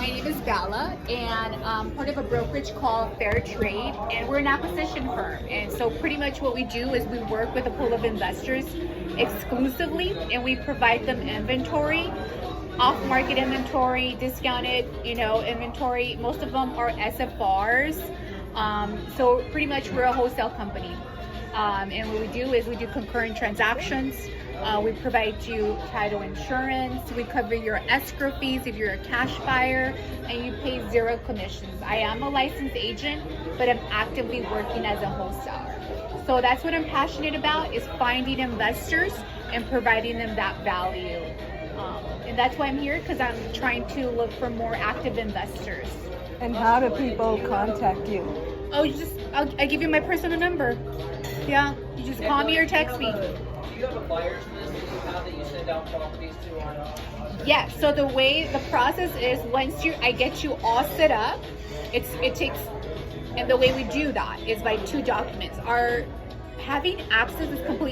My name is Gala, and I'm part of a brokerage called Fair Trade, and we're an acquisition firm. And so pretty much what we do is we work with a pool of investors exclusively, and we provide them inventory, off-market inventory, discounted, inventory. Most of them are SFRs. So pretty much we're a wholesale company. And what we do is we do concurrent transactions. We provide you title insurance. We cover your escrow fees if you're a cash buyer, and you pay zero commissions. I am a licensed agent, but I'm actively working as a wholesaler. So that's what I'm passionate about, is finding investors and providing them that value. And that's why I'm here, because I'm trying to look for more active investors. And how do people contact you? Oh, I'll give you my personal number. Yeah, you just call me or text me. Do you have a buyer's list that you have that you send out properties to on? Yeah, so the process is, once I get you all set up, it takes, and the way we do that is by two documents. Having access is completely